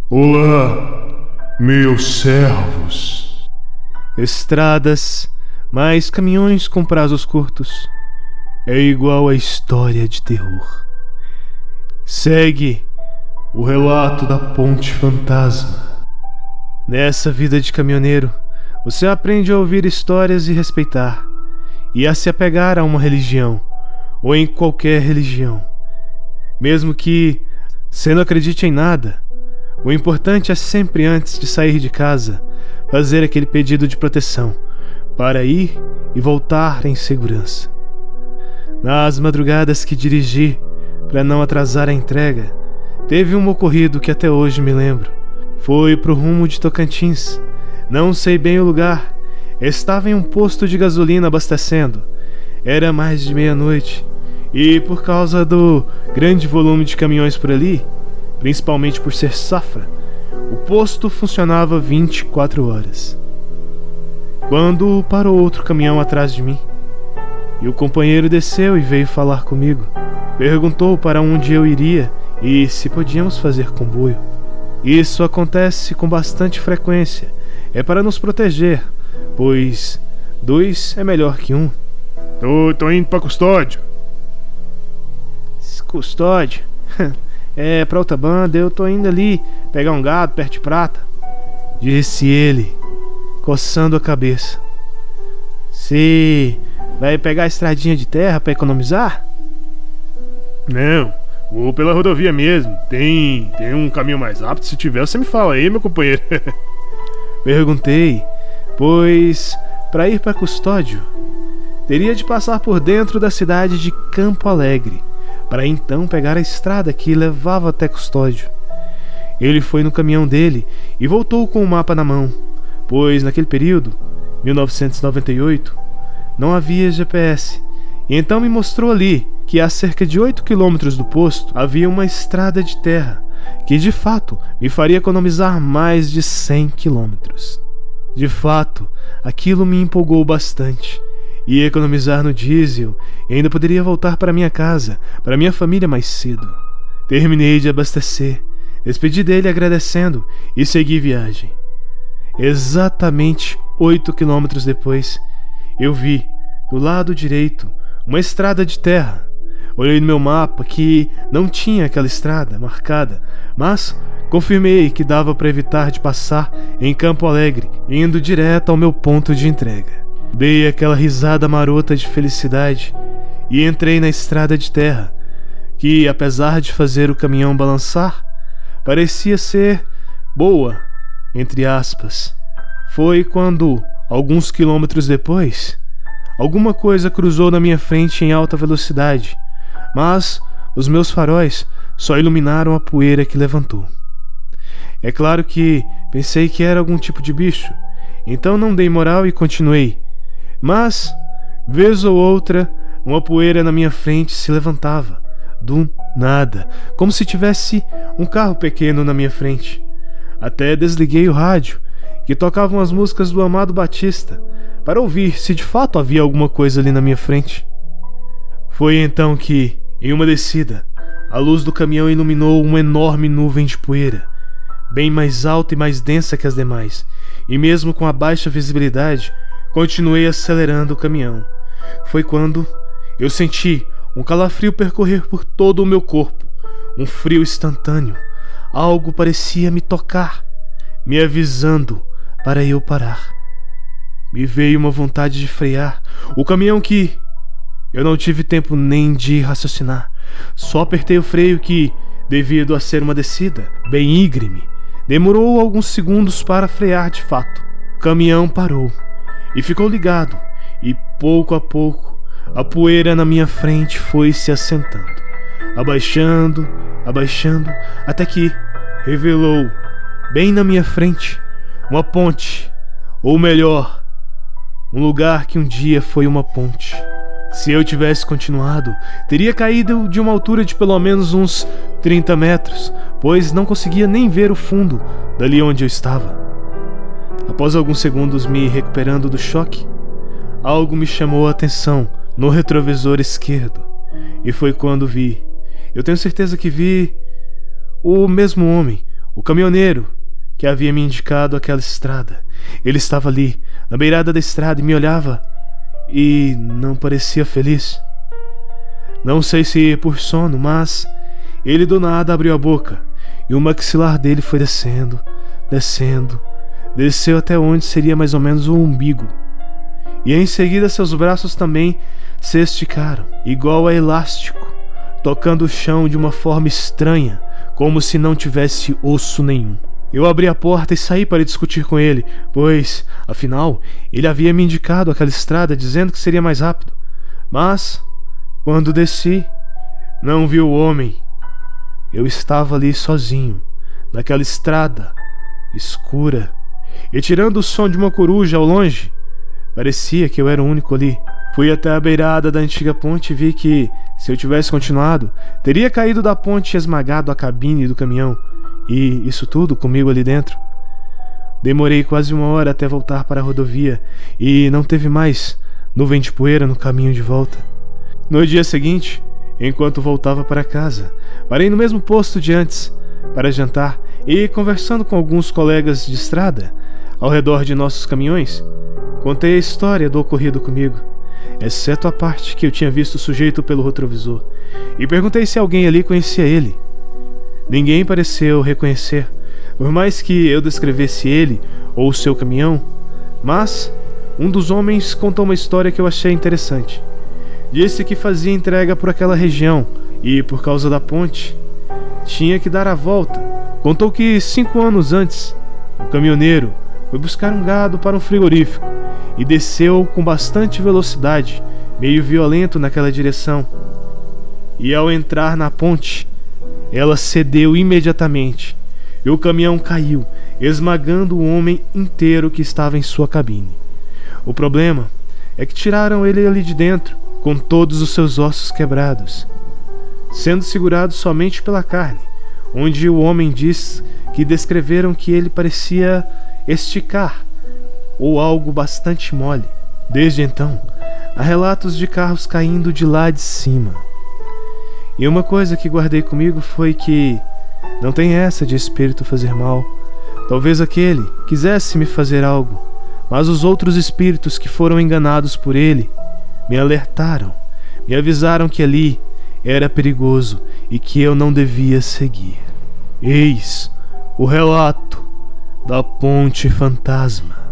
Olá, meus servos. Estradas, mais caminhões com prazos curtos. É igual a história de terror. Segue o relato da Ponte Fantasma. Nessa vida de caminhoneiro, você aprende a ouvir histórias e respeitar, e a se apegar a uma religião, ou em qualquer religião. Mesmo que você não acredite em nada, o importante é sempre, antes de sair de casa, fazer aquele pedido de proteção, para ir e voltar em segurança. Nas madrugadas que dirigi, para não atrasar a entrega, teve um ocorrido que até hoje me lembro. Foi pro rumo de Tocantins. Não sei bem o lugar. Estava em um posto de gasolina abastecendo. Era mais de meia-noite. E por causa do grande volume de caminhões por ali, principalmente por ser safra, o posto funcionava 24 horas. Quando parou outro caminhão atrás de mim, e o companheiro desceu e veio falar comigo. Perguntou para onde eu iria e se podíamos fazer comboio. Isso acontece com bastante frequência. É para nos proteger, pois 2 é melhor que 1. Tô indo pra Custódio. Custódio? É pra outra banda, eu tô indo ali pegar um gado perto de Prata, disse ele, coçando a cabeça. Se vai pegar a estradinha de terra pra economizar? Não, vou pela rodovia mesmo. Tem um caminho mais rápido. Se tiver, você me fala aí, meu companheiro. Perguntei, pois para ir para Custódio teria de passar por dentro da cidade de Campo Alegre, para então pegar a estrada que levava até Custódio. Ele foi no caminhão dele e voltou com o mapa na mão, pois naquele período, 1998, não havia GPS, e então me mostrou ali que a cerca de 8 quilômetros do posto havia uma estrada de terra, que de fato me faria economizar mais de 100 quilômetros. De fato, aquilo me empolgou bastante. Ia economizar no diesel e ainda poderia voltar para minha casa, para minha família mais cedo. Terminei de abastecer, despedi dele agradecendo e segui viagem. Exatamente 8 quilômetros depois, eu vi, do lado direito, uma estrada de terra. Olhei no meu mapa que não tinha aquela estrada marcada, mas confirmei que dava para evitar de passar em Campo Alegre, indo direto ao meu ponto de entrega. Dei aquela risada marota de felicidade e entrei na estrada de terra, que, apesar de fazer o caminhão balançar, parecia ser boa, entre aspas. Foi quando, alguns quilômetros depois, alguma coisa cruzou na minha frente em alta velocidade, mas os meus faróis só iluminaram a poeira que levantou. É claro que pensei que era algum tipo de bicho, então não dei moral e continuei. Mas, vez ou outra, uma poeira na minha frente se levantava, do nada, como se tivesse um carro pequeno na minha frente. Até desliguei o rádio, que tocavam as músicas do Amado Batista, para ouvir se de fato havia alguma coisa ali na minha frente. Foi então que, em uma descida, a luz do caminhão iluminou uma enorme nuvem de poeira, bem mais alta e mais densa que as demais, e mesmo com a baixa visibilidade, continuei acelerando o caminhão. Foi quando eu senti um calafrio percorrer por todo o meu corpo, um frio instantâneo. Algo parecia me tocar, me avisando para eu parar. Me veio uma vontade de frear o caminhão que eu não tive tempo nem de raciocinar. Só apertei o freio que, devido a ser uma descida bem íngreme, demorou alguns segundos para frear de fato. O caminhão parou e ficou ligado, e pouco a pouco a poeira na minha frente foi se assentando, abaixando, até que revelou, bem na minha frente, uma ponte, ou melhor, um lugar que um dia foi uma ponte. Se eu tivesse continuado, teria caído de uma altura de pelo menos uns 30 metros, pois não conseguia nem ver o fundo dali onde eu estava. Após alguns segundos me recuperando do choque, algo me chamou a atenção no retrovisor esquerdo, e foi quando vi, eu tenho certeza que vi, o mesmo homem, o caminhoneiro que havia me indicado aquela estrada. Ele estava ali, na beirada da estrada, e me olhava e não parecia feliz. Não sei se por sono, mas ele do nada abriu a boca e o maxilar dele foi descendo, descendo, desceu até onde seria mais ou menos o umbigo. E em seguida seus braços também se esticaram, igual a elástico, tocando o chão de uma forma estranha, como se não tivesse osso nenhum. Eu abri a porta e saí para discutir com ele, pois, afinal, ele havia me indicado aquela estrada dizendo que seria mais rápido. Mas, quando desci, não vi o homem. Eu estava ali sozinho, naquela estrada escura, e tirando o som de uma coruja ao longe, parecia que eu era o único ali. Fui até a beirada da antiga ponte e vi que, se eu tivesse continuado, teria caído da ponte e esmagado a cabine do caminhão. E isso tudo comigo ali dentro. Demorei quase 1 hora até voltar para a rodovia e não teve mais nuvem de poeira no caminho de volta. No dia seguinte, enquanto voltava para casa, parei no mesmo posto de antes para jantar e, conversando com alguns colegas de estrada ao redor de nossos caminhões, contei a história do ocorrido comigo, exceto a parte que eu tinha visto o sujeito pelo retrovisor, e perguntei se alguém ali conhecia ele. Ninguém pareceu reconhecer, por mais que eu descrevesse ele ou o seu caminhão, mas um dos homens contou uma história que eu achei interessante. Disse que fazia entrega por aquela região e, por causa da ponte, tinha que dar a volta. Contou que 5 anos antes, o caminhoneiro foi buscar um gado para um frigorífico e desceu com bastante velocidade, meio violento naquela direção. E ao entrar na ponte, ela cedeu imediatamente e o caminhão caiu, esmagando o homem inteiro que estava em sua cabine. O problema é que tiraram ele ali de dentro, com todos os seus ossos quebrados, sendo segurado somente pela carne, onde o homem diz que descreveram que ele parecia esticar ou algo bastante mole. Desde então, há relatos de carros caindo de lá de cima. E uma coisa que guardei comigo foi que não tem essa de espírito fazer mal. Talvez aquele quisesse me fazer algo, mas os outros espíritos que foram enganados por ele me alertaram, me avisaram que ali era perigoso e que eu não devia seguir. Eis o relato da Ponte Fantasma.